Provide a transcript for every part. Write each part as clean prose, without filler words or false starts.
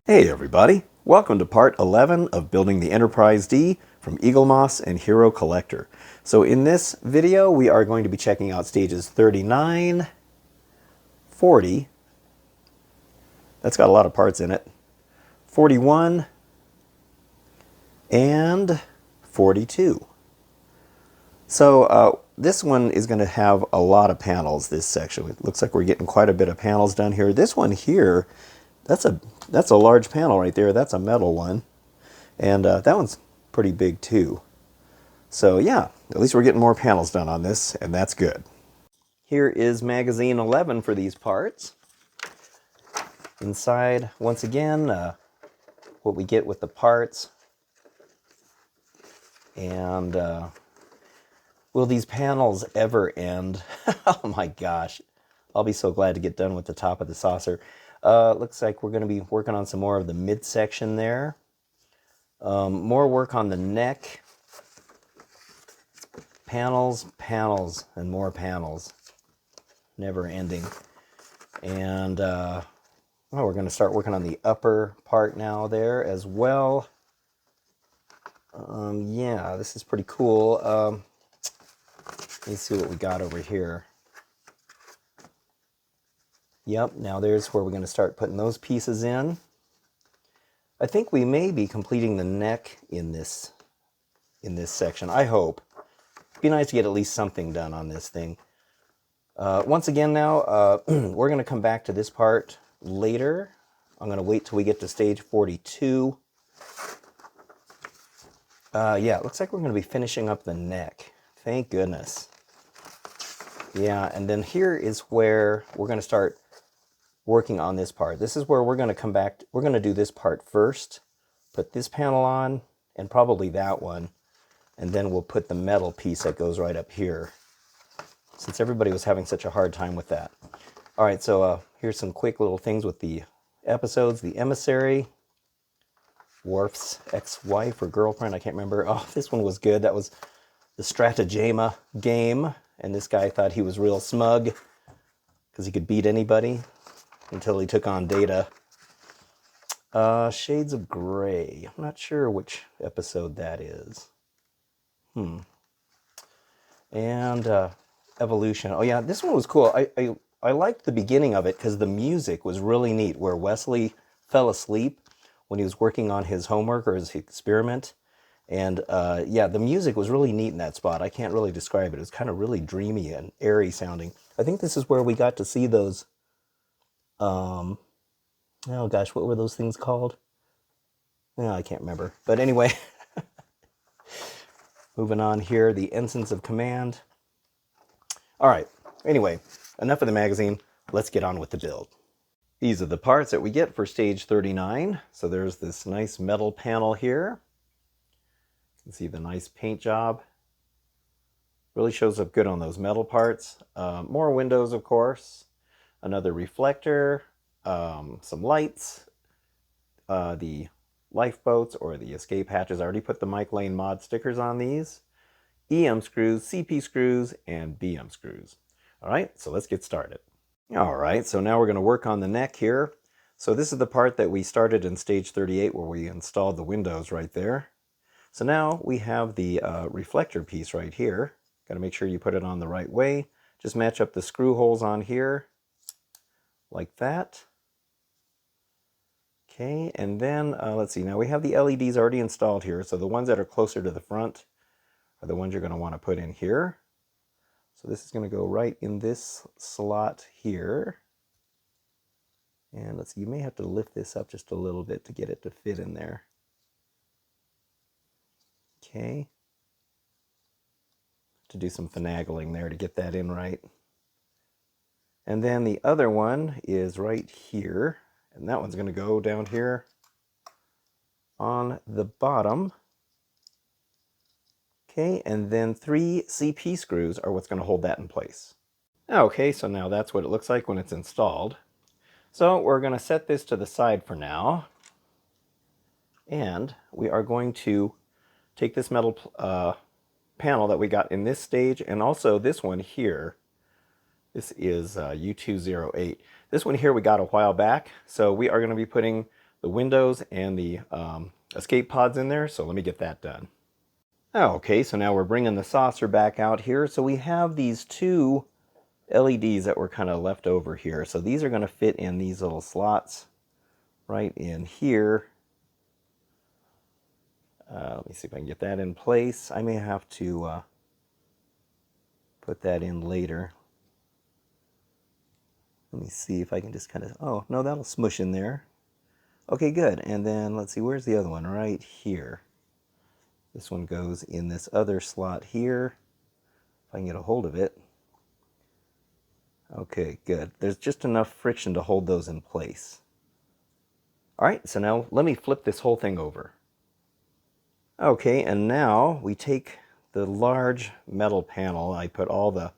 Hey everybody, welcome to part 11 of building the Enterprise D from Eaglemoss and Hero Collector. So in this video we are going to be checking out stages 39, 40, that's got a lot of parts in it, 41, and 42. So this one is going to have a lot of panels, this section. It looks like we're getting quite a bit of panels done here. This one here, that's a large panel right there. That's a metal one. And that one's pretty big too. So yeah, at least we're getting more panels done on this, and that's good. Here is magazine 11 for these parts. Inside, once again, what we get with the parts. And will these panels ever end? Oh my gosh. I'll be so glad to get done with the top of the saucer. Looks like we're going to be working on some more of the midsection there. More work on the neck. Panels, panels, and more panels. Never ending. And we're going to start working on the upper part now there as well. Yeah, this is pretty cool. Let's see what we got over here. Yep, now there's where we're going to start putting those pieces in. I think we may be completing the neck in this section. I hope. It'd be nice to get at least something done on this thing. Once again now, we're going to come back to this part later. I'm going to wait till we get to stage 42. Yeah, it looks like we're going to be finishing up the neck. Thank goodness. Yeah, and then here is where we're going to start working on this part. This is where we're going to come back. We're going to do this part first, put this panel on, and probably that one, and then we'll put the metal piece that goes right up here, since everybody was having such a hard time with that. All right, so here's some quick little things with the episodes. The Emissary, Worf's ex-wife or girlfriend, I can't remember. Oh, this one was good. That was the Stratagema game, and this guy thought he was real smug because he could beat anybody until he took on Data. Shades of Grey. I'm not sure which episode that is. And Evolution. Oh yeah, this one was cool. I liked the beginning of it because the music was really neat, where Wesley fell asleep when he was working on his homework or his experiment. And yeah, the music was really neat in that spot. I can't really describe it. It was kind of really dreamy and airy sounding. I think this is where we got to see those, oh gosh, what were those things called? No, I can't remember. But anyway, moving on here, the Ensigns of Command. All right, anyway, enough of the magazine. Let's get on with the build. These are the parts that we get for stage 39. So there's this nice metal panel here. You can see the nice paint job. Really shows up good on those metal parts. More windows, of course. Another reflector, some lights, the lifeboats or the escape hatches. I already put the Mike Lane mod stickers on these. EM screws, CP screws, and BM screws. All right, so let's get started. All right, so now we're going to work on the neck here. So this is the part that we started in stage 38 where we installed the windows right there. So now we have the reflector piece right here. Got to make sure you put it on the right way. Just match up the screw holes on here like that. Okay, and then let's see, now we have the LEDs already installed here, so the ones that are closer to the front are the ones you're going to want to put in here. So this is going to go right in this slot here. And let's see, you may have to lift this up just a little bit to get it to fit in there. Okay. To do some finagling there to get that in right. And then the other one is right here. And that one's going to go down here on the bottom. Okay, and then 3 CP screws are what's going to hold that in place. Okay, so now that's what it looks like when it's installed. So we're going to set this to the side for now. And we are going to take this metal panel that we got in this stage and also this one here. This is U208. This one here we got a while back, so we are going to be putting the windows and the escape pods in there, so let me get that done. Okay, so now we're bringing the saucer back out here. So we have these two LEDs that were kind of left over here. So these are going to fit in these little slots right in here. Let me see if I can get that in place. I may have to put that in later. Let me see if I can just kind of, oh, no, that'll smush in there. Okay, good. And then let's see, where's the other one? Right here. This one goes in this other slot here. If I can get a hold of it. Okay, good. There's just enough friction to hold those in place. All right, so now let me flip this whole thing over. Okay, and now we take the large metal panel. I put all the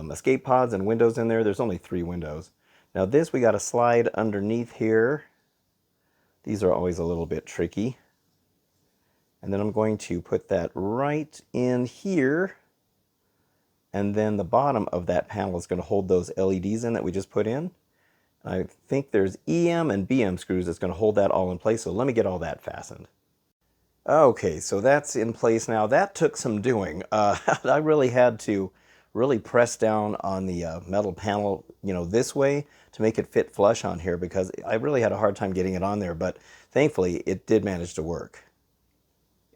escape pods and windows in there. There's only 3 windows. Now this we got to slide underneath here. These are always a little bit tricky. And then I'm going to put that right in here. And then the bottom of that panel is going to hold those LEDs in that we just put in. I think there's EM and BM screws that's going to hold that all in place. So let me get all that fastened. Okay, so that's in place now. That took some doing. I really had to press down on the metal panel, this way to make it fit flush on here, because I really had a hard time getting it on there, but thankfully it did manage to work.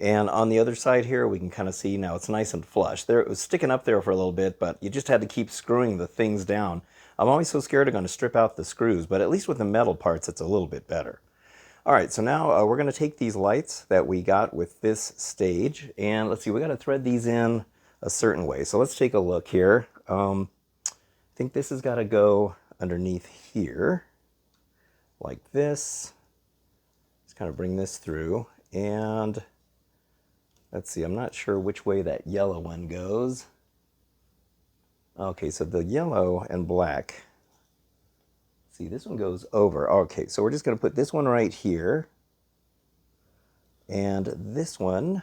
And on the other side here, we can kind of see now it's nice and flush. There, it was sticking up there for a little bit, but you just had to keep screwing the things down. I'm always so scared of going to strip out the screws, but at least with the metal parts, it's a little bit better. All right, so now we're going to take these lights that we got with this stage, and let's see, we got to thread these in a certain way. So let's take a look here. I think this has got to go underneath here, like this. Let's kind of bring this through, and let's see, I'm not sure which way that yellow one goes. Okay, so the yellow and black, see, this one goes over. Okay, so we're just going to put this one right here. And this one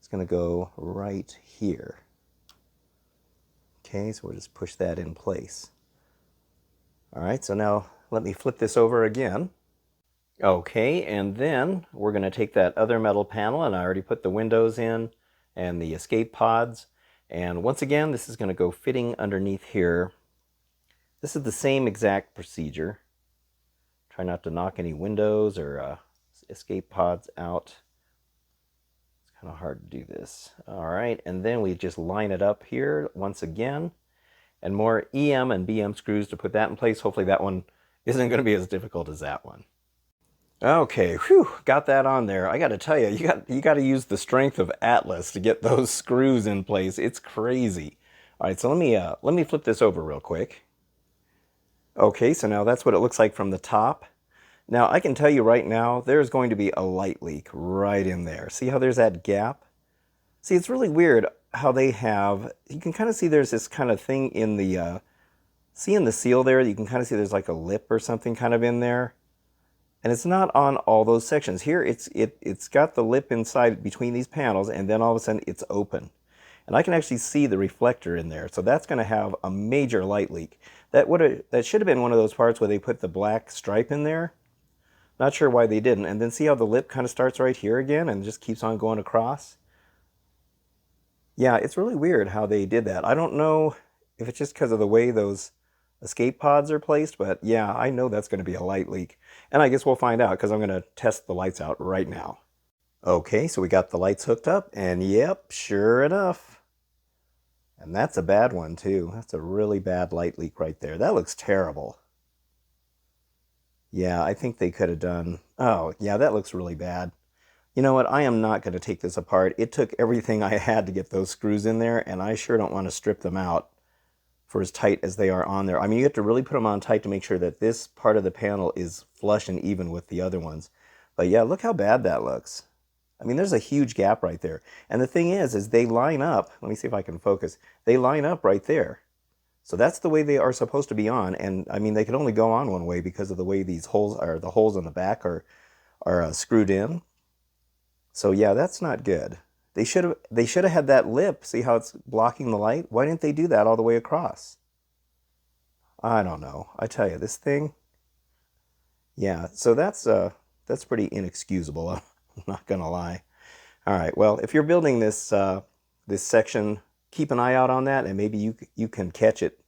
is going to go right here. Okay, so we'll just push that in place. All right, so now let me flip this over again. Okay, and then we're going to take that other metal panel, and I already put the windows in and the escape pods. And once again, this is going to go fitting underneath here. This is the same exact procedure. Try not to knock any windows or escape pods out. It's kind of hard to do this. All right, and then we just line it up here once again. And more EM and BM screws to put that in place. Hopefully that one isn't going to be as difficult as that one. Okay, whew, got that on there. I got to tell you, you got to use the strength of Atlas to get those screws in place. It's crazy. All right, so let me flip this over real quick. Okay, so now that's what it looks like from the top. Now I can tell you right now, there's going to be a light leak right in there. See how there's that gap? See, it's really weird how they have, you can kind of see there's this kind of thing in the, see in the seal there, you can kind of see there's like a lip or something kind of in there. And it's not on all those sections. Here it's got the lip inside between these panels, and then all of a sudden it's open. And I can actually see the reflector in there. So that's going to have a major light leak. That should have been one of those parts where they put the black stripe in there. Not sure why they didn't. And then see how the lip kind of starts right here again and just keeps on going across? Yeah, it's really weird how they did that. I don't know if it's just because of the way those escape pods are placed, but yeah, I know that's going to be a light leak. And I guess we'll find out because I'm going to test the lights out right now. Okay, so we got the lights hooked up, and yep, sure enough. And that's a bad one too. That's a really bad light leak right there. That looks terrible. Yeah, I think they could have done, oh yeah, that looks really bad. You know what, I am not going to take this apart. It took everything I had to get those screws in there, and I sure don't want to strip them out for as tight as they are on there. I mean, you have to really put them on tight to make sure that this part of the panel is flush and even with the other ones. But yeah, look how bad that looks. I mean, there's a huge gap right there. And the thing is they line up. Let me see if I can focus. They line up right there. So that's the way they are supposed to be on. And I mean, they can only go on one way because of the way these holes are, the holes on the back are screwed in. So yeah, that's not good. They should have had that lip. See how it's blocking the light? Why didn't they do that all the way across? I don't know. I tell you, this thing, Yeah, so that's pretty inexcusable. I'm not gonna lie. All right, well, if you're building this this section, keep an eye out on that, and maybe you can catch it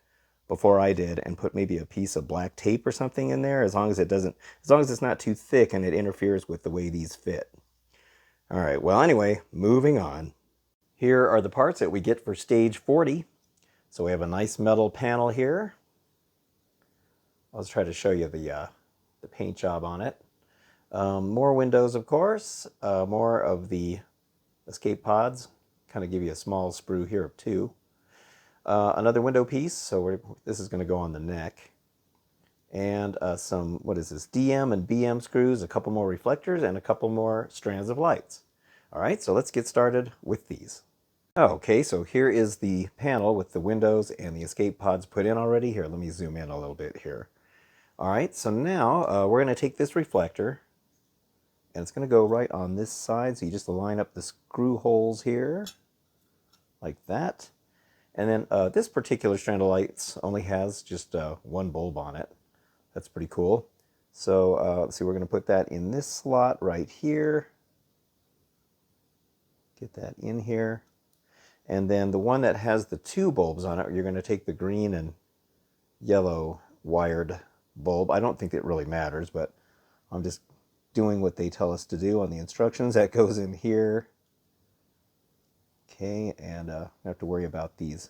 before I did, and put maybe a piece of black tape or something in there, as long as it doesn't, as long as it's not too thick and it interferes with the way these fit. All right, well, anyway, moving on. Here are the parts that we get for stage 40. So we have a nice metal panel here. I'll try to show you the paint job on it. More windows, of course. More of the escape pods. Kind of give you a small sprue here of 2. Another window piece, so this is going to go on the neck. And some, what is this, DM and BM screws, a couple more reflectors, and a couple more strands of lights. All right, so let's get started with these. Okay, so here is the panel with the windows and the escape pods put in already. Here, let me zoom in a little bit here. All right, so now we're going to take this reflector, and it's going to go right on this side. So you just line up the screw holes here, like that. And then this particular strand of lights only has just one bulb on it. That's pretty cool. So let's see, we're going to put that in this slot right here. Get that in here. And then the one that has the 2 bulbs on it, you're going to take the green and yellow wired bulb. I don't think it really matters, but I'm just doing what they tell us to do on the instructions. That goes in here. Okay, and I don't have to worry about these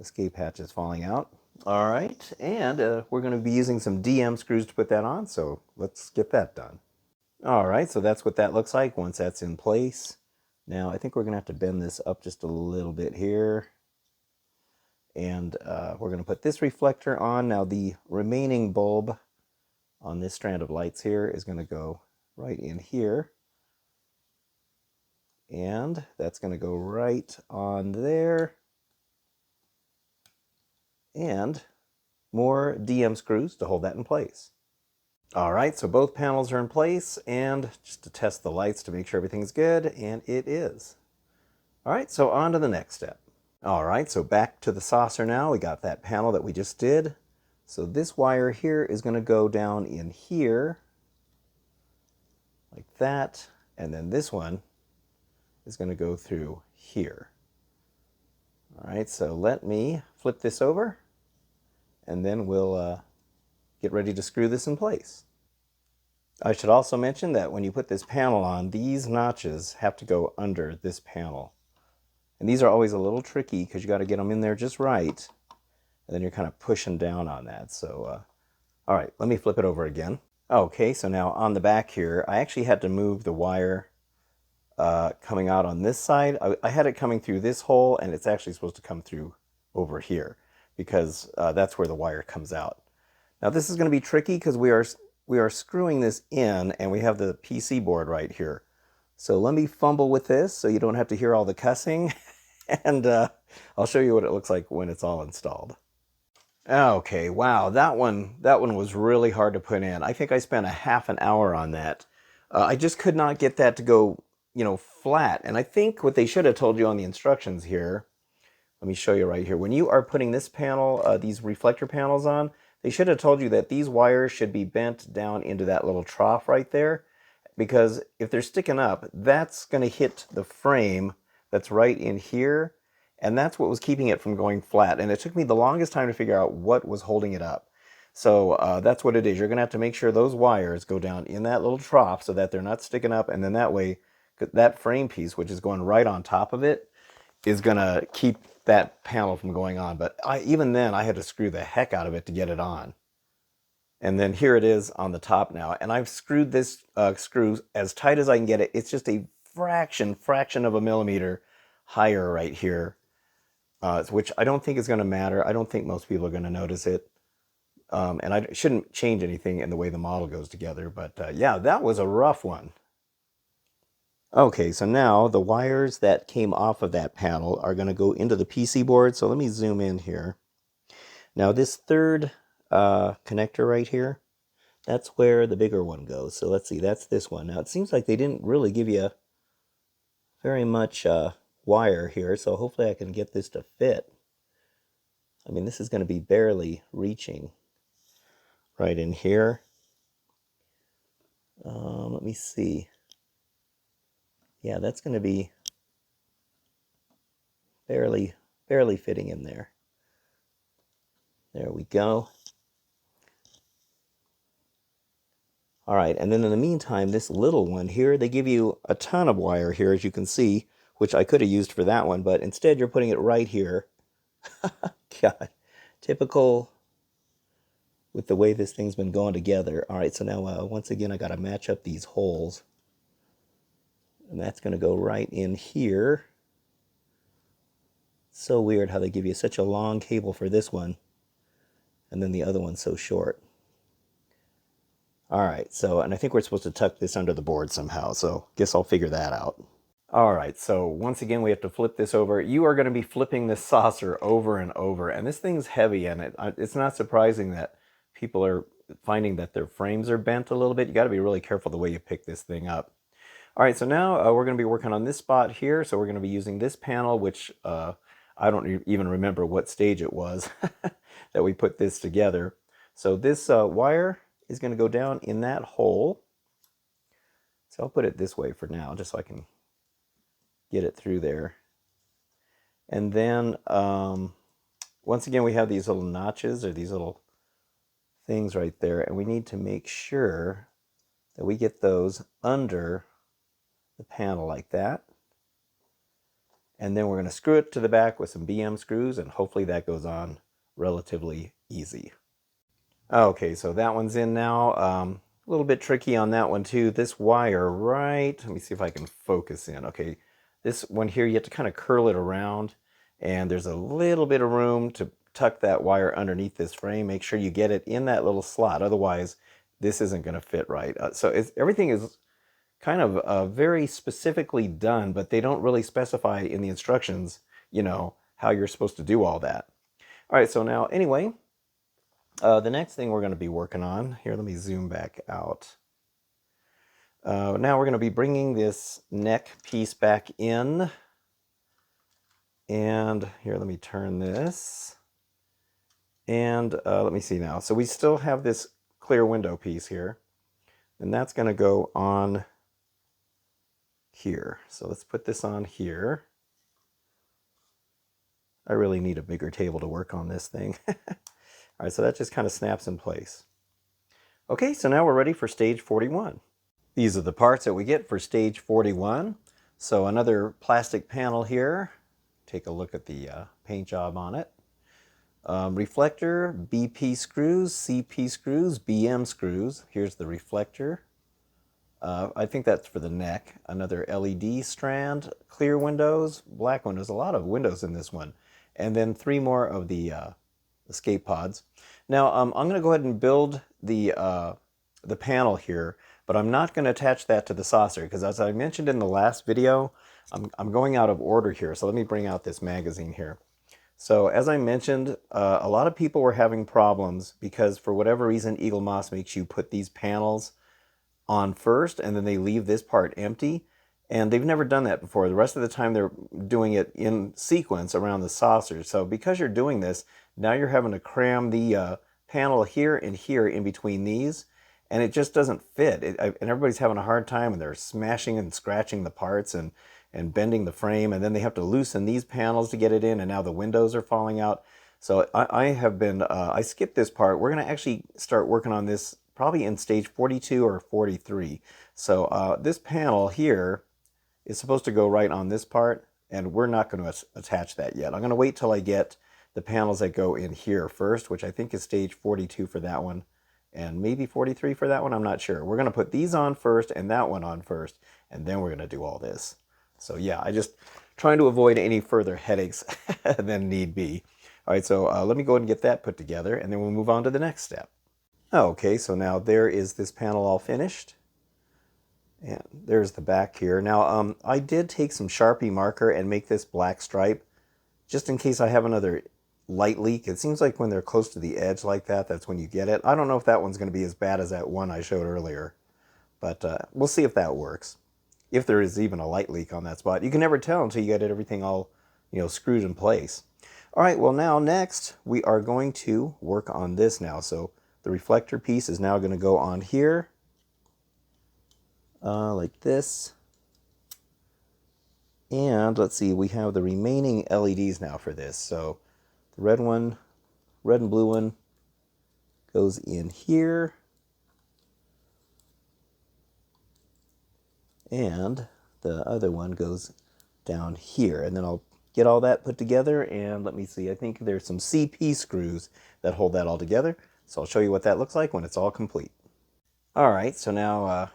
escape hatches falling out. All right, and we're going to be using some DM screws to put that on, so let's get that done. All right, so that's what that looks like once that's in place. Now, I think we're going to have to bend this up just a little bit here. And we're going to put this reflector on. Now, the remaining bulb on this strand of lights here is going to go right in here. And that's going to go right on there. And more DM screws to hold that in place. All right, so both panels are in place, and just to test the lights to make sure everything's good, and it is. All right, so on to the next step. All right, so back to the saucer now. We got that panel that we just did. So this wire here is going to go down in here, like that, and then this one is going to go through here. All right, so let me flip this over, and then we'll get ready to screw this in place. I should also mention that when you put this panel on, these notches have to go under this panel. And these are always a little tricky because you got to get them in there just right. And then you're kind of pushing down on that. So, all right, let me flip it over again. Okay, so now on the back here, I actually had to move the wire coming out on this side. I had it coming through this hole, and it's actually supposed to come through over here because that's where the wire comes out. Now this is going to be tricky because we are screwing this in, and we have the PC board right here. So let me fumble with this so you don't have to hear all the cussing, and I'll show you what it looks like when it's all installed. Okay, wow, that one was really hard to put in. I think I spent a half an hour on that. I just could not get that to go, flat. And I think what they should have told you on the instructions here, let me show you right here. When you are putting this panel, these reflector panels on, they should have told you that these wires should be bent down into that little trough right there, because if they're sticking up, that's going to hit the frame that's right in here, and that's what was keeping it from going flat. And it took me the longest time to figure out what was holding it up. So that's what it is. You're going to have to make sure those wires go down in that little trough so that they're not sticking up, and then that way, that frame piece, which is going right on top of it, is going to keep that panel from going on. But even then, I had to screw the heck out of it to get it on. And then here it is on the top now. And I've screwed this screw as tight as I can get it. It's just a fraction of a millimeter higher right here, which I don't think is going to matter. I don't think most people are going to notice it. And I shouldn't change anything in the way the model goes together. But yeah, that was a rough one. Okay, so now the wires that came off of that panel are going to go into the PC board. So let me zoom in here. Now this third connector right here, that's where the bigger one goes. So let's see, that's this one. Now it seems like they didn't really give you very much wire here, so hopefully I can get this to fit. I mean, this is going to be barely reaching right in here. Let me see. Yeah, that's going to be barely fitting in there. There we go. All right, and then in the meantime, this little one here, they give you a ton of wire here, as you can see, which I could have used for that one, but instead you're putting it right here. God, typical with the way this thing's been going together. All right, so now once again, I got to match up these holes. And that's going to go right in here. So weird how they give you such a long cable for this one, and then the other one's so short. All right, so, and I think we're supposed to tuck this under the board somehow, so guess I'll figure that out. All right, so once again, we have to flip this over. You are going to be flipping this saucer over and over, and this thing's heavy, and it's not surprising that people are finding that their frames are bent a little bit. You got to be really careful the way you pick this thing up. All right, so now we're going to be working on this spot here, so we're going to be using this panel, which I don't even remember what stage it was that we put this together. So this wire is going to go down in that hole. So I'll put it this way for now, just so I can get it through there. And then once again, we have these little notches, or these little things right there, and we need to make sure that we get those under the panel like that. And then we're going to screw it to the back with some BM screws, and hopefully that goes on relatively easy. Okay, so that one's in now. A little bit tricky on that one too. This wire right, let me see if I can focus in. Okay, this one here, you have to kind of curl it around, and there's a little bit of room to tuck that wire underneath this frame. Make sure you get it in that little slot, otherwise this isn't going to fit right. So everything is kind of very specifically done, but they don't really specify in the instructions, you know, how you're supposed to do all that. All right, so now anyway, the next thing we're going to be working on, here, let me zoom back out. Now we're going to be bringing this neck piece back in. And here, let me turn this. And let me see now. So we still have this clear window piece here. And that's going to go on here. So let's put this on here. I really need a bigger table to work on this thing. All right, so that just kind of snaps in place. Okay, so now we're ready for stage 41. These are the parts that we get for stage 41. So another plastic panel here. Take a look at the paint job on it. Reflector, BP screws, CP screws, BM screws. Here's the reflector. I think that's for the neck. Another LED strand, clear windows, black windows, a lot of windows in this one. And then 3 more of the escape pods. Now I'm going to go ahead and build the panel here, but I'm not going to attach that to the saucer because, as I mentioned in the last video, I'm going out of order here. So let me bring out this magazine here. So as I mentioned, a lot of people were having problems because for whatever reason, Eagle Moss makes you put these panels on first and then they leave this part empty. And they've never done that before. The rest of the time they're doing it in sequence around the saucer. So because you're doing this, now you're having to cram the panel here and here in between these, and it just doesn't fit. And everybody's having a hard time, and they're smashing and scratching the parts and bending the frame, and then they have to loosen these panels to get it in, and now the windows are falling out. So I skipped this part. We're going to actually start working on this probably in stage 42 or 43. So this panel here is supposed to go right on this part, and we're not going to attach that yet. I'm going to wait till I get the panels that go in here first, which I think is stage 42 for that one, and maybe 43 for that one, I'm not sure. We're going to put these on first and that one on first, and then we're going to do all this. So yeah, I just trying to avoid any further headaches than need be. All right, so let me go ahead and get that put together, and then we'll move on to the next step. Okay, so now there is this panel all finished. And there's the back here. Now, I did take some Sharpie marker and make this black stripe, just in case I have another light leak. It seems like when they're close to the edge like that, that's when you get it. I don't know if that one's going to be as bad as that one I showed earlier, but we'll see if that works. If there is even a light leak on that spot. You can never tell until you get everything all, screwed in place. All right, well now next we are going to work on this now. So the reflector piece is now going to go on here. like this. And let's see, we have the remaining LEDs now for this. So the red one, red and blue one goes in here. And the other one goes down here. And then I'll get all that put together, and let me see, I think there's some CP screws that hold that all together. So I'll show you what that looks like when it's all complete. All right, so now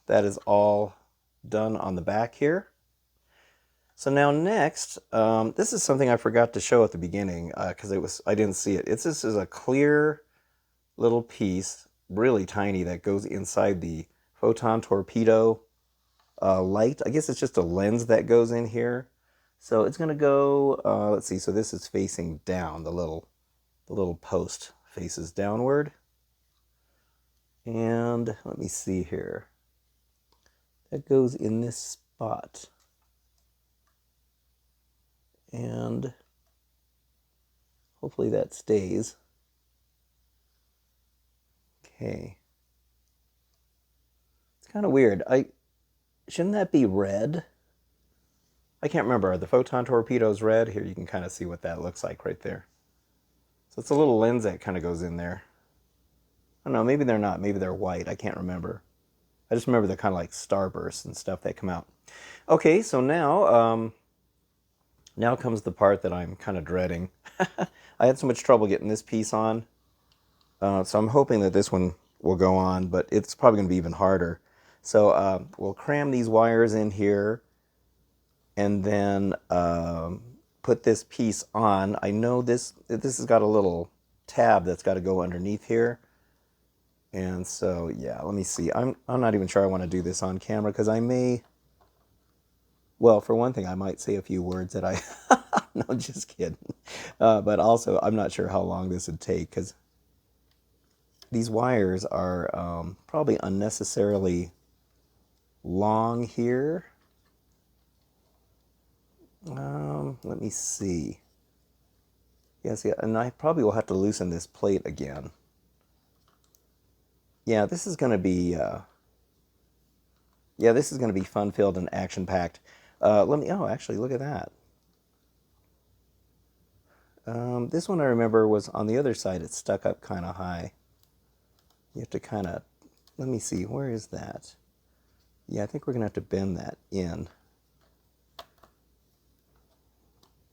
that is all done on the back here. So now next, this is something I forgot to show at the beginning because I didn't see it. This is a clear little piece, really tiny, that goes inside the Photon Torpedo light. I guess it's just a lens that goes in here. So it's going to go, let's see, so this is facing down, the little post faces downward. And let me see here. That goes in this spot. And hopefully that stays. Okay. It's kind of weird. Shouldn't that be red? I can't remember. Are the Photon torpedoes red? Here you can kind of see what that looks like right there. So it's a little lens that kind of goes in there. I don't know, maybe they're not. Maybe they're white. I can't remember. I just remember they're kind of like starbursts and stuff that come out. Okay, so now, now comes the part that I'm kind of dreading. I had so much trouble getting this piece on. So I'm hoping that this one will go on, but it's probably going to be even harder. So we'll cram these wires in here and then put this piece on. I know this has got a little tab that's got to go underneath here. And so, yeah, let me see. I'm not even sure I want to do this on camera because I may, well, for one thing, I might say a few words that I, no, just kidding. But also, I'm not sure how long this would take because these wires are probably unnecessarily long here. Let me see. Yes, yeah, and I probably will have to loosen this plate again. Yeah, this is going to be, this is going to be fun-filled and action-packed. Oh, actually, look at that. This one I remember was on the other side. It's stuck up kind of high. You have to kind of, let me see, where is that? Yeah, I think we're going to have to bend that in.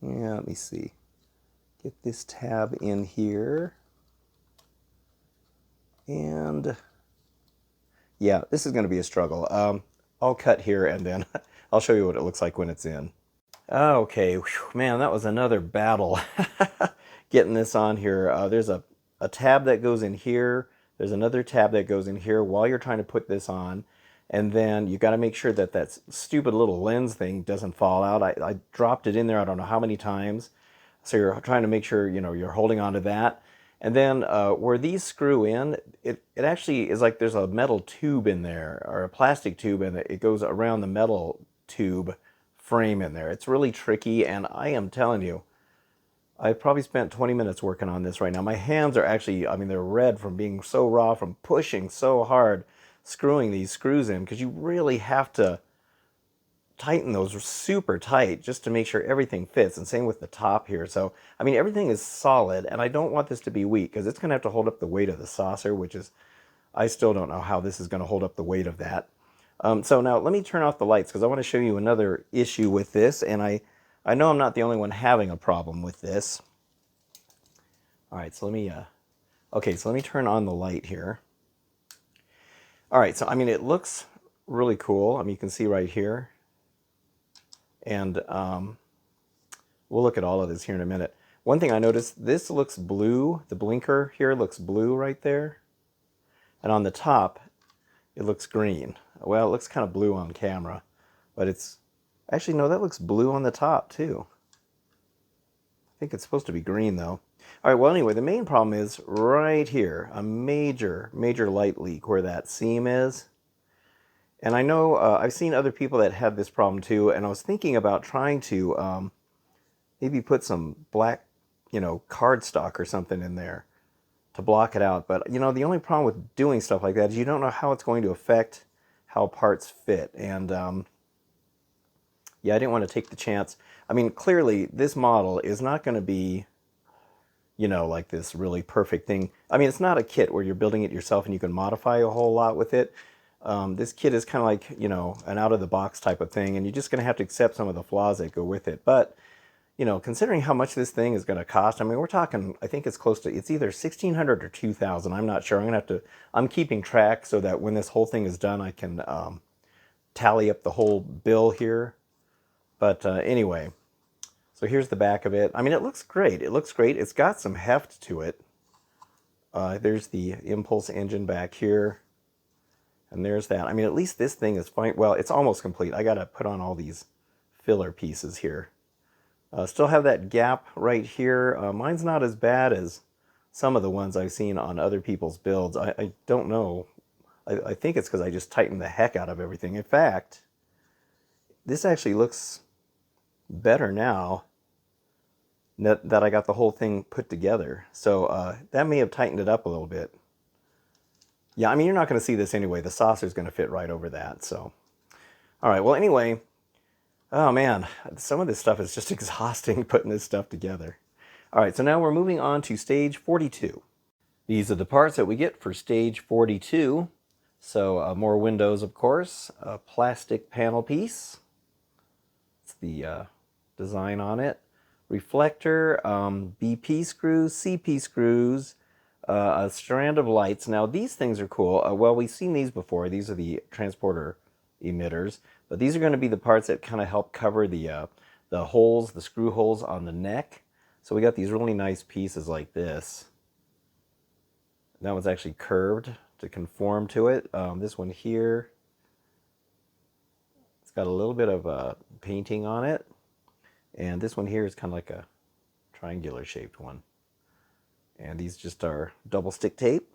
Yeah, let me see. Get this tab in here. And yeah, this is going to be a struggle. I'll cut here and then I'll show you what it looks like when it's in. Okay, whew, man, that was another battle getting this on here. There's a tab that goes in here. There's another tab that goes in here while you're trying to put this on. And then you got to make sure that that stupid little lens thing doesn't fall out. I dropped it in there I don't know how many times. So you're trying to make sure, you know, you're holding on to that. And then where these screw in, it actually is like there's a metal tube in there, or a plastic tube, and it goes around the metal tube frame in there. It's really tricky, and I am telling you, I've probably spent 20 minutes working on this right now. My hands are actually, I mean, they're red from being so raw, from pushing so hard, screwing these screws in, because you really have to tighten those super tight just to make sure everything fits, and same with the top here. So I mean, everything is solid, and I don't want this to be weak because it's going to have to hold up the weight of the saucer, which is, I still don't know how this is going to hold up the weight of that. So now let me turn off the lights because I want to show you another issue with this, and I know I'm not the only one having a problem with this. All right, so let me okay, so let me turn on the light here. All right, so I mean, it looks really cool. I mean, you can see right here. And we'll look at all of this here in a minute. One thing I noticed, this looks blue. The blinker here looks blue right there. And on the top, it looks green. Well, it looks kind of blue on camera, but it's... Actually, no, that looks blue on the top, too. I think it's supposed to be green, though. All right, well, anyway, the main problem is right here. A major, major light leak where that seam is. And I know I've seen other people that had this problem too, and I was thinking about trying to maybe put some black, you know, cardstock or something in there to block it out. But, you know, the only problem with doing stuff like that is you don't know how it's going to affect how parts fit. And yeah, I didn't want to take the chance. I mean, clearly this model is not going to be, you know, like this really perfect thing. I mean, it's not a kit where you're building it yourself and you can modify a whole lot with it. This kit is kind of like, you know, an out-of-the-box type of thing, and you're just going to have to accept some of the flaws that go with it. But, you know, considering how much this thing is going to cost, I mean, we're talking, I think it's close to, it's either 1,600 or 2,000. I'm not sure. I'm going to have to, I'm keeping track so that when this whole thing is done, I can tally up the whole bill here. But anyway, so here's the back of it. I mean, it looks great. It looks great. It's got some heft to it. There's the impulse engine back here. And there's that. I mean, at least this thing is fine. Well, it's almost complete. I got to put on all these filler pieces here. Still have that gap right here. Mine's not as bad as some of the ones I've seen on other people's builds. I don't know. I think it's because I just tightened the heck out of everything. In fact, this actually looks better now that I got the whole thing put together. So that may have tightened it up a little bit. Yeah, I mean, you're not going to see this anyway. The saucer's going to fit right over that. So, all right. Well, anyway, oh man, some of this stuff is just exhausting putting this stuff together. All right, so now we're moving on to stage 42. These are the parts that we get for stage 42. So more windows, of course, a plastic panel piece. It's the design on it. Reflector, BP screws, CP screws, a strand of lights. Now these things are cool. Well, we've seen these before. These are the transporter emitters, but these are going to be the parts that kind of help cover the holes, the screw holes on the neck. So we got these really nice pieces like this. That one's actually curved to conform to it. This one here, it's got a little bit of painting on it, and this one here is kind of like a triangular shaped one. And these just are double stick tape.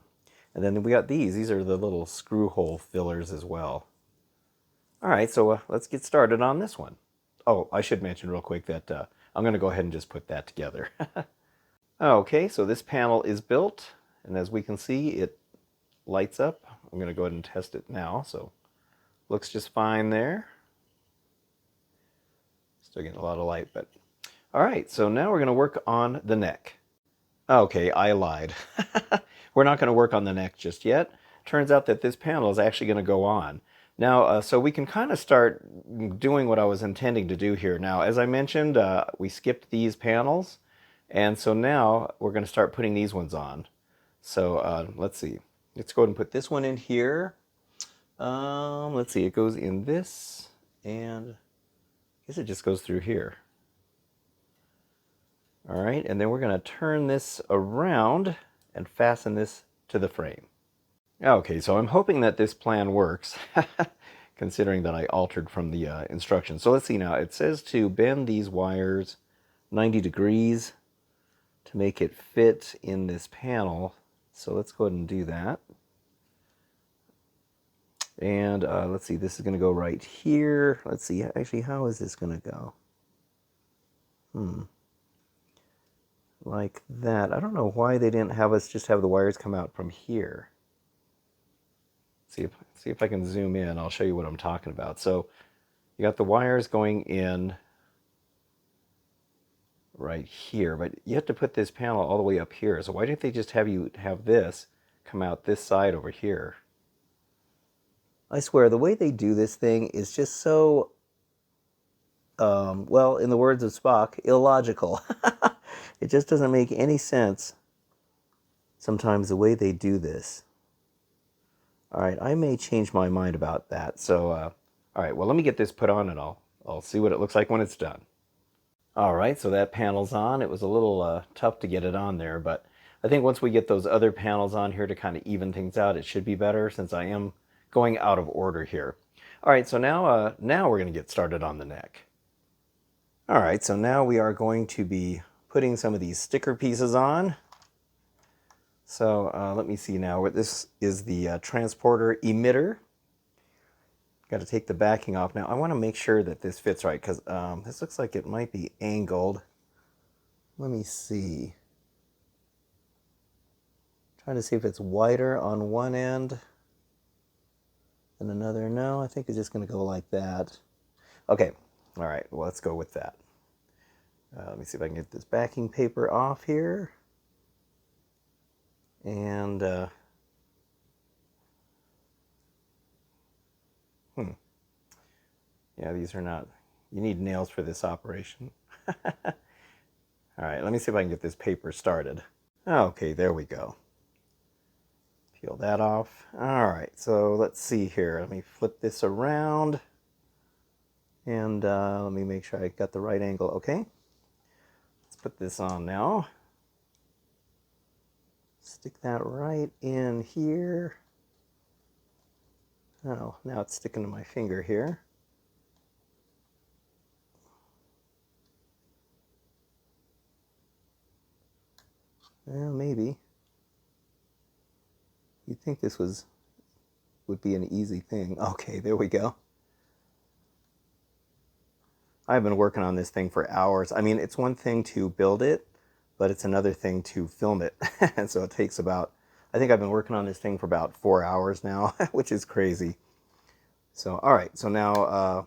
And then we got these. These are the little screw hole fillers as well. All right, so let's get started on this one. Oh, I should mention real quick that I'm going to go ahead and just put that together. Okay, so this panel is built. And as we can see, it lights up. I'm going to go ahead and test it now. So looks just fine there. Still getting a lot of light, but all right, so now we're going to work on the neck. Okay, I lied. We're not going to work on the neck just yet. Turns out that this panel is actually going to go on. Now, so we can kind of start doing what I was intending to do here. Now, as I mentioned, we skipped these panels, and so now we're going to start putting these ones on. So let's see. Let's go ahead and put this one in here. Let's see, it goes in this, and I guess it just goes through here. All right, and then we're going to turn this around and fasten this to the frame. Okay, so I'm hoping that this plan works, considering that I altered from the instructions. So let's see now. It says to bend these wires 90 degrees to make it fit in this panel. So let's go ahead and do that. And let's see, this is going to go right here. Let's see, actually, how is this going to go? Like that. I don't know why they didn't have us just have the wires come out from here. See if I can zoom in. I'll show you what I'm talking about. So you got the wires going in right here, but you have to put this panel all the way up here. So why didn't they just have you have this come out this side over here? I swear, the way they do this thing is just so, well, in the words of Spock, illogical. It just doesn't make any sense sometimes the way they do this. All right, I may change my mind about that. So, all right, well, let me get this put on and I'll see what it looks like when it's done. All right, so that panel's on. It was a little tough to get it on there, but I think once we get those other panels on here to kind of even things out, it should be better since I am going out of order here. All right, so now we're going to get started on the neck. All right, so now we are going to be putting some of these sticker pieces on. So let me see now. This is the transporter emitter. Got to take the backing off. Now I want to make sure that this fits right because this looks like it might be angled. Let me see. Trying to see if it's wider on one end. And another, no, I think it's just going to go like that. Okay, all right, well, let's go with that. Let me see if I can get this backing paper off here. And, yeah, these are not, you need nails for this operation. All right, let me see if I can get this paper started. Okay, there we go. Peel that off. All right, so let's see here. Let me flip this around. And let me make sure I got the right angle. Okay, let's put this on now. Stick that right in here. Oh, now it's sticking to my finger here. Well, maybe. You'd think this would be an easy thing. Okay, there we go. I've been working on this thing for hours. I mean, it's one thing to build it, but it's another thing to film it. And so it takes about, I think I've been working on this thing for about 4 hours now, which is crazy. So, all right, so now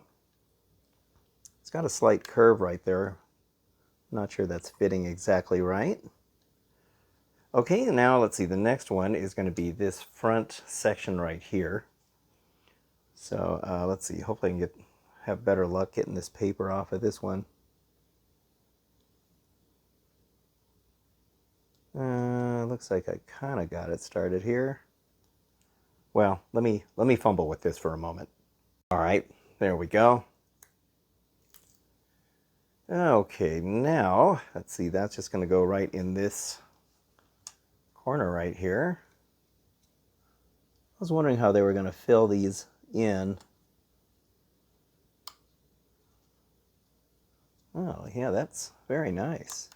it's got a slight curve right there. Not sure that's fitting exactly right. Okay, now let's see, the next one is going to be this front section right here. So let's see, hopefully I can have better luck getting this paper off of this one. Looks like I kind of got it started here. Well, let me fumble with this for a moment. All right, there we go. Okay, now let's see, that's just going to go right in this corner right here. I was wondering how they were going to fill these in. Oh, yeah, that's very nice.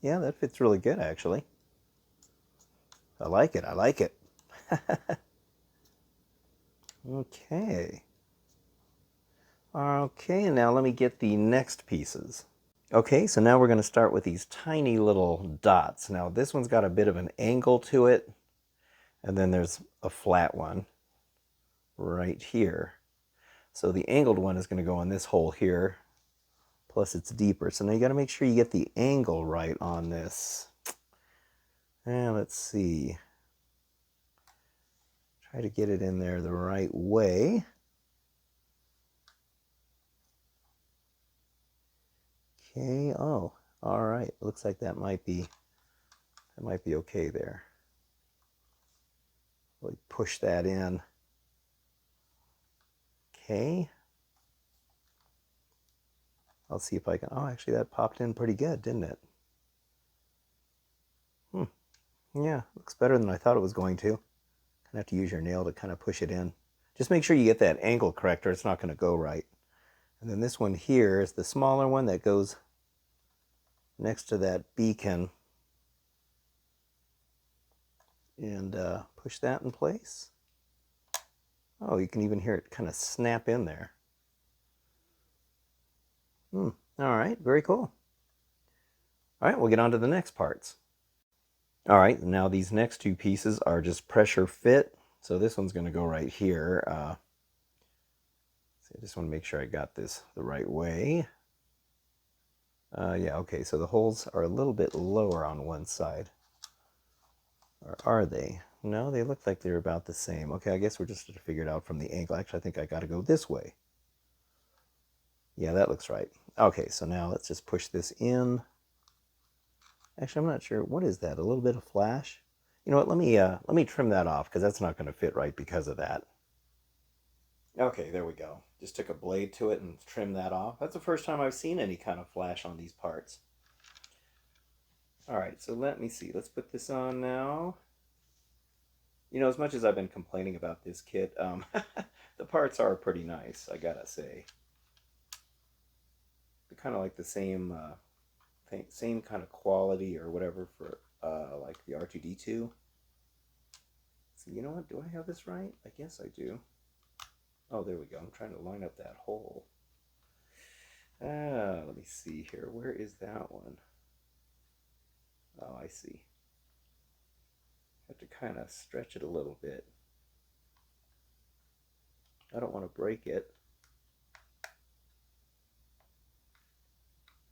Yeah, that fits really good, actually. I like it. I like it. Okay. Okay, and now let me get the next pieces. Okay, so now we're going to start with these tiny little dots. Now this one's got a bit of an angle to it, and then there's a flat one right here. So the angled one is going to go in this hole here, plus it's deeper. So now you got to make sure you get the angle right on this. And let's see. Try to get it in there the right way. Okay, oh, all right. Looks like that might be okay there. Really push that in. Okay. I'll see if I can, oh, actually that popped in pretty good, didn't it? Yeah, looks better than I thought it was going to. Gonna have to use your nail to kind of push it in. Just make sure you get that angle correct or it's not gonna go right. And then this one here is the smaller one that goes next to that beacon. And push that in place. Oh, you can even hear it kind of snap in there. All right, very cool. All right, we'll get on to the next parts. All right, now these next two pieces are just pressure fit. So this one's going to go right here. So I just want to make sure I got this the right way. Yeah, okay, so the holes are a little bit lower on one side. Or are they? No, they look like they're about the same. Okay, I guess we're just going to figure it out from the angle. Actually, I think I got to go this way. Yeah, that looks right. Okay, so now let's just push this in. Actually, I'm not sure. What is that? A little bit of flash? You know what? Let me trim that off because that's not going to fit right because of that. Okay, there we go. Just took a blade to it and trimmed that off. That's the first time I've seen any kind of flash on these parts. All right, so let me see. Let's put this on now. You know, as much as I've been complaining about this kit, the parts are pretty nice, I gotta say. They're kind of like the same same kind of quality or whatever for like the R2-D2. So you know what? Do I have this right? I guess I do. Oh, there we go. I'm trying to line up that hole. Let me see here. Where is that one? Oh, I see. Have to kind of stretch it a little bit. I don't want to break it.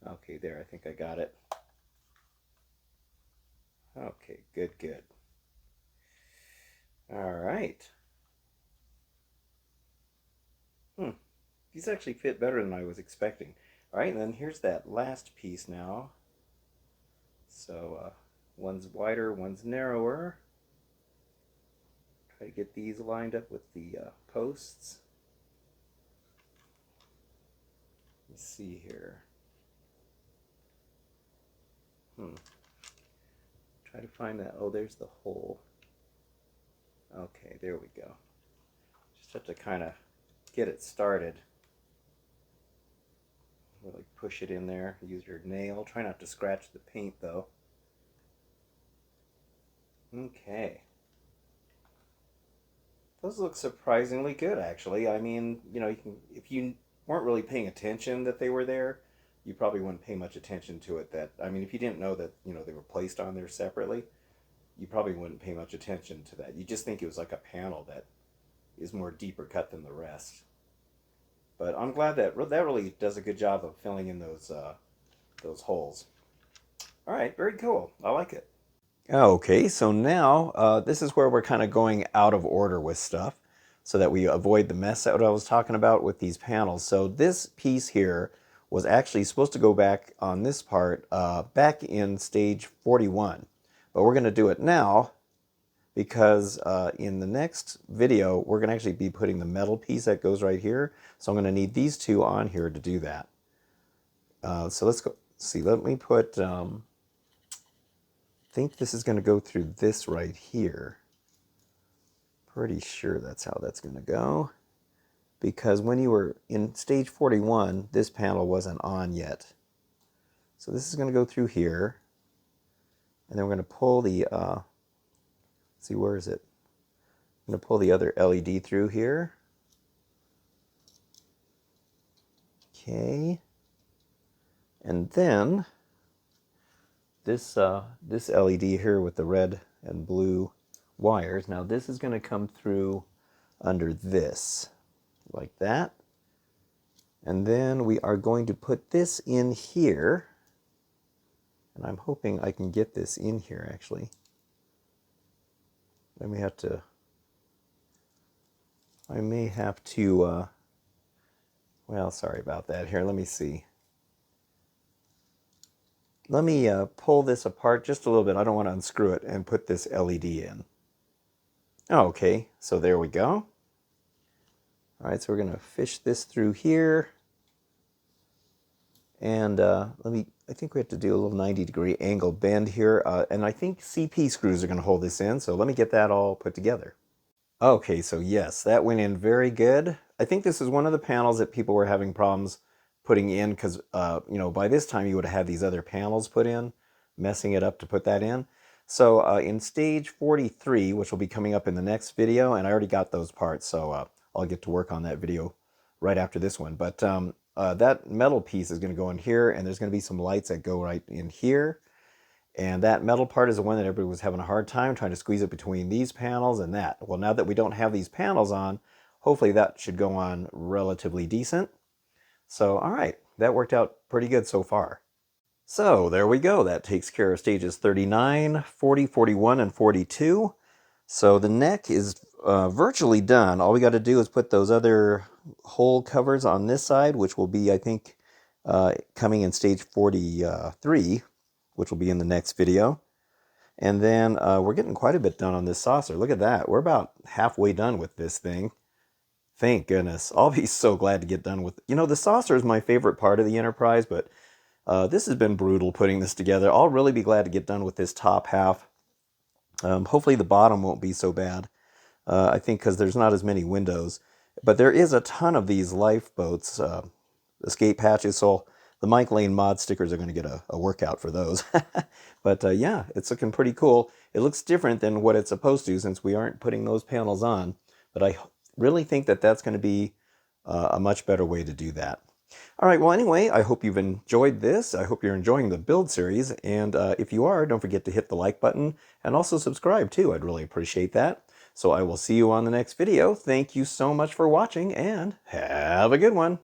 Okay, there, I think I got it. Okay, good, good. All right. These actually fit better than I was expecting. All right, and then here's that last piece now. So one's wider, one's narrower. Try to get these lined up with the posts. Let's see here. Try to find that. Oh, there's the hole. Okay, there we go. Just have to kind of get it started. Really push it in there. Use your nail. Try not to scratch the paint though. Okay. Those look surprisingly good, actually. I mean, you know, if you weren't really paying attention that they were there, you probably wouldn't pay much attention to it. I mean, if you didn't know that, you know, they were placed on there separately, you probably wouldn't pay much attention to that. You just think it was like a panel that is more deeper cut than the rest. But I'm glad that really does a good job of filling in those holes. All right, very cool. I like it. Okay, so now this is where we're kind of going out of order with stuff so that we avoid the mess that I was talking about with these panels. So this piece here was actually supposed to go back on this part back in stage 41. But we're going to do it now because in the next video, we're going to actually be putting the metal piece that goes right here. So I'm going to need these two on here to do that. So let's go see. Let me put... I think this is going to go through this right here. Pretty sure that's how that's going to go. Because when you were in stage 41, this panel wasn't on yet. So this is going to go through here. And then we're going to pull the, see, where is it? I'm going to pull the other LED through here. Okay. And then this LED here with the red and blue wires. Now this is going to come through under this, like that. And then we are going to put this in here. And I'm hoping I can get this in here actually. I may have to, well, sorry about that. Here, let me see. Let me pull this apart just a little bit. I don't want to unscrew it and put this LED in. Okay, so there we go. All right, so we're going to fish this through here. And I think we have to do a little 90-degree angle bend here. And I think CP screws are going to hold this in. So let me get that all put together. Okay, so yes, that went in very good. I think this is one of the panels that people were having problems putting in because, you know, by this time you would have had these other panels put in, messing it up to put that in. So in stage 43, which will be coming up in the next video, and I already got those parts, so I'll get to work on that video right after this one. But that metal piece is going to go in here, and there's going to be some lights that go right in here. And that metal part is the one that everybody was having a hard time trying to squeeze it between these panels and that. Well, now that we don't have these panels on, hopefully that should go on relatively decent. So, all right, that worked out pretty good so far. So there we go. That takes care of stages 39, 40, 41, and 42. So the neck is virtually done. All we got to do is put those other hole covers on this side, which will be, I think, coming in stage 43, which will be in the next video. And then we're getting quite a bit done on this saucer. Look at that. We're about halfway done with this thing. Thank goodness. I'll be so glad to get done with... You know, the saucer is my favorite part of the Enterprise, but this has been brutal putting this together. I'll really be glad to get done with this top half. Hopefully the bottom won't be so bad. I think because there's not as many windows. But there is a ton of these lifeboats, escape hatches, so the Mike Lane mod stickers are going to get a workout for those. But yeah, it's looking pretty cool. It looks different than what it's supposed to since we aren't putting those panels on. But I really think that that's going to be a much better way to do that. All right, well, anyway, I hope you've enjoyed this. I hope you're enjoying the build series. And if you are, don't forget to hit the like button and also subscribe too. I'd really appreciate that. So I will see you on the next video. Thank you so much for watching and have a good one.